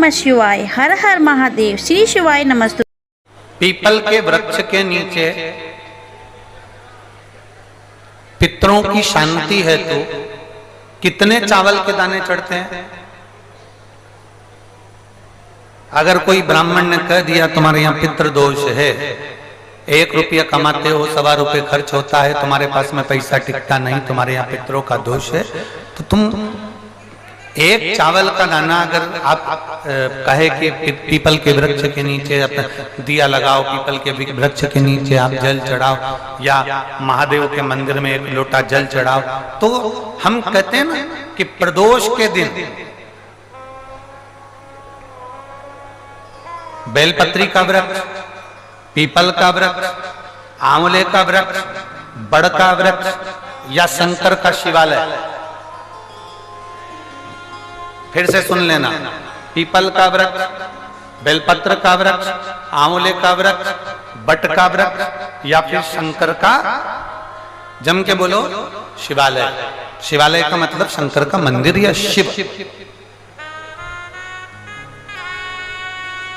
नमः शिवाय, हर हर महादेव, श्री शिवाय नमस्तु। पीपल के वृक्ष के नीचे पितरों की शांति है तो कितने चावल के दाने चढ़ते हैं? अगर कोई ब्राह्मण ने कह दिया तुम्हारे यहाँ पितृ दोष है, 1 रुपया कमाते हो, 1.25 रुपये खर्च होता है, तुम्हारे पास में पैसा टिकता नहीं, तुम्हारे यहाँ पितरों का दोष है, तो तुम एक चावल का दाना अगर आप कहे कि पीपल के वृक्ष के नीचे अपना दिया लगाओ, पीपल के वृक्ष के नीचे आप जल चढ़ाओ या महादेव के मंदिर में 1 लोटा जल चढ़ाओ, तो हम कहते हैं ना कि प्रदोष के दिन बेलपत्री का वृक्ष, पीपल का वृक्ष, आंवले का वृक्ष, बड़ का वृक्ष या शंकर का शिवालय, फिर से सुन लेना, पीपल का वृक्ष, बेलपत्र का वृक्ष, आंवले का वृक्ष, बट का वृक्ष या फिर शंकर का, जम के बोलो, शिवालय। शिवालय का मतलब शंकर का मंदिर या शिव।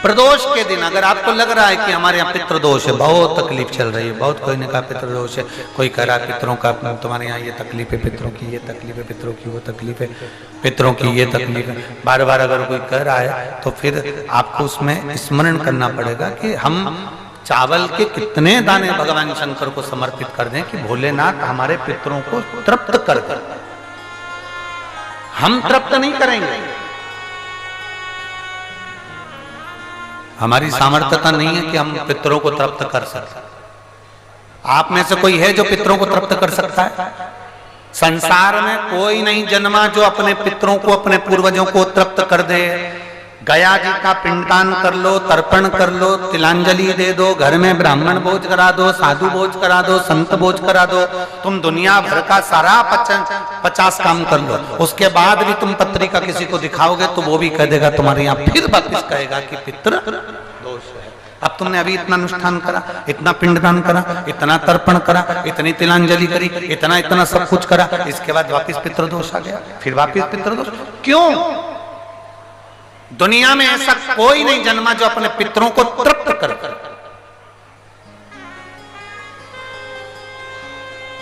प्रदोष के दिन अगर आपको लग रहा है कि हमारे यहाँ पितृदोष है, बहुत तकलीफ चल रही है, बहुत कोई ने कहा पितृदोष है, कोई कह रहा पितरों का, तुम्हारे यहाँ ये तकलीफ है, पितरों की ये तकलीफ है, पितरों की वो तकलीफ है, पितरों की ये तकलीफ है, बार बार अगर कोई कह रहा है तो फिर आपको उसमें स्मरण करना पड़ेगा कि हम चावल के कितने दाने भगवान शंकर को समर्पित कर दें कि भोलेनाथ हमारे पितरों को तृप्त कर दें। हम तृप्त नहीं करेंगे, हमारी सामर्थ्यता नहीं है कि हम पितरों को तृप्त कर सकते। आप में से कोई है जो पितरों को तृप्त कर सकता है? संसार में कोई नहीं जन्मा जो अपने पितरों को, अपने पूर्वजों को तृप्त कर दे। गया जी का पिंडदान कर लो, तर्पण कर लो, तिलांजलि दे दो, घर में ब्राह्मण भोज करा दो, साधु भोज करा दो, संत भोज करा दो, तुम दुनिया भर का सारा 50 काम कर लो, उसके बाद भी तुम पत्रिका किसी को दिखाओगे तो वो भी कह देगा तुम्हारे यहाँ, फिर वापिस कहेगा कि पितृ दोष है। अब तुमने अभी इतना अनुष्ठान करा, इतना पिंडदान करा, इतना तर्पण करा, इतनी तिलांजलि करी, इतना सब कुछ करा, इसके बाद वापिस पितृदोष आ गया, फिर वापिस पितृदोष। क्यों? दुनिया में ऐसा कोई नहीं जन्मा जो अपने पितरों को तृप्त कर।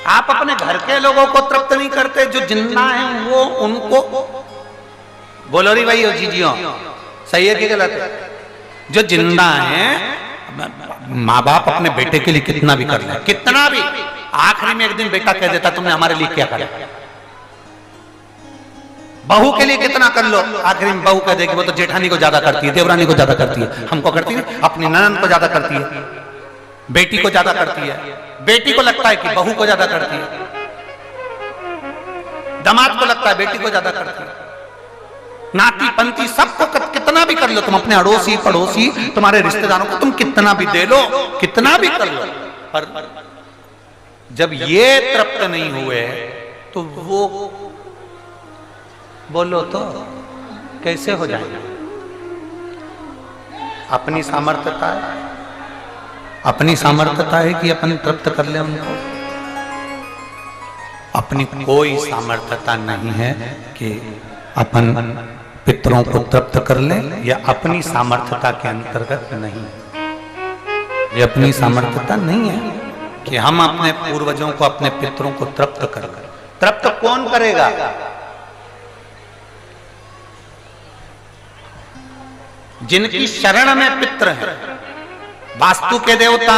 आप अपने घर के लोगों को तृप्त नहीं करते, जो जिंदा हैं वो उनको बोलो री भाई, जीजियो सही है कि गलत है? जो जिंदा हैं, माँ बाप अपने बेटे के लिए कितना भी कर ले, कितना भी, आखिरी में एक दिन बेटा कह देता तुमने हमारे लिए क्या करा। बहू के लिए कितना कर लो, आखिरी में बहू कह देगी वो तो जेठानी को ज्यादा करती है, देवरानी को ज्यादा करती है, हमको करती है, अपनी ननद को ज्यादा करती है, बेटी को ज्यादा करती है, बेटी को लगता है कि बहू को ज्यादा करती है, दामाद को लगता है बेटी को ज्यादा करती है, नाती पंती सबको कितना भी कर लो, तुम अपने अड़ोसी पड़ोसी तुम्हारे रिश्तेदारों को तुम कितना भी दे लो, कितना भी कर लो, पर जब ये तृप्त नहीं हुए तो वो बोलो तो कैसे हो जाएगा? अपनी सामर्थ्यता है, अपनी सामर्थ्यता है कि अपन तृप्त कर ले उनको? अपनी कोई सामर्थ्यता नहीं है कि अपन पितरों को तृप्त कर ले, या अपनी सामर्थ्यता के अंतर्गत नहीं, ये अपनी सामर्थ्यता नहीं है कि हम अपने पूर्वजों को, अपने पितरों को तृप्त कर। तृप्त कौन करेगा? जिनकी शरण में पितृ हैं, वास्तु के देवता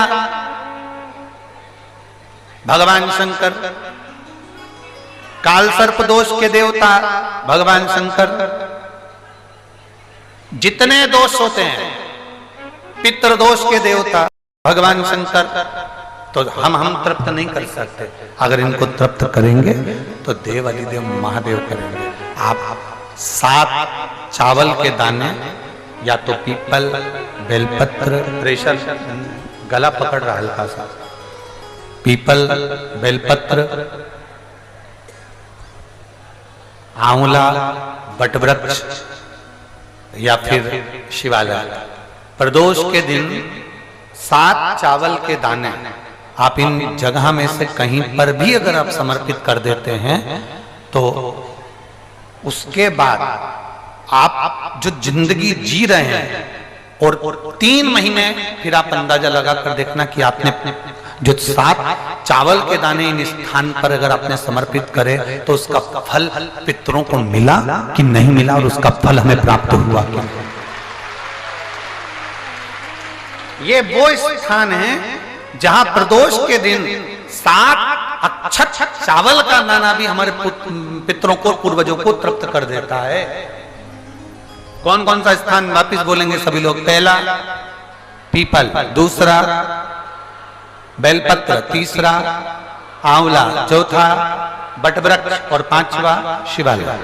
भगवान शंकर, काल सर्प दोष के देवता भगवान शंकर, जितने दोष होते हैं पितृ दोष के देवता भगवान शंकर, तो हम तृप्त नहीं कर सकते। अगर इनको तृप्त करेंगे तो देव अधिदेव महादेव करेंगे। आप 7 चावल के दाने, या तो पीपल, बेलपत्र, प्रेशर गला पकड़ रहा हल्का सा, पीपल, बेलपत्र, आंवला, बटवृक्ष या फिर शिवालय, प्रदोष के दिन 7 चावल के दाने आप इन जगह में से कहीं पर भी अगर आप समर्पित कर देते हैं तो उसके बाद आप जो जिंदगी जी रहे हैं और 3 महीने फिर आप अंदाजा लगा कर देखना कि आपने जो 7 चावल के दाने इन स्थान पर अगर आपने समर्पित करे तो उसका फल पितरों को मिला कि नहीं मिला और उसका फल हमें प्राप्त हुआ क्या। ये वो स्थान है जहां प्रदोष के दिन 7 अक्षत चावल का दाना भी हमारे पितरों को पूर्वजों को तृप्त कर देता है। कौन कौन सा स्थान वापिस बोलेंगे सभी लोग। पहला पीपल, दूसरा बेलपत्र, तीसरा आंवला, चौथा बटवृक्ष और 5वां शिवालय,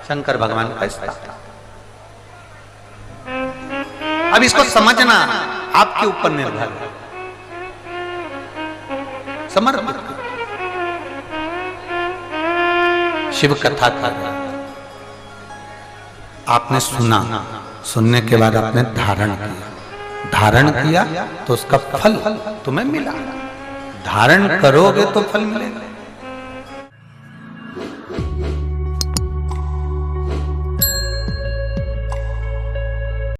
शंकर भगवान का स्थान। अब इसको समझना आपके ऊपर निर्भर है। समर्पित शिव कथा कर आपने सुना, सुनने के बाद आपने धारण किया तो उसका फल तुम्हें मिला। धारण करोगे तो फल मिलेगा।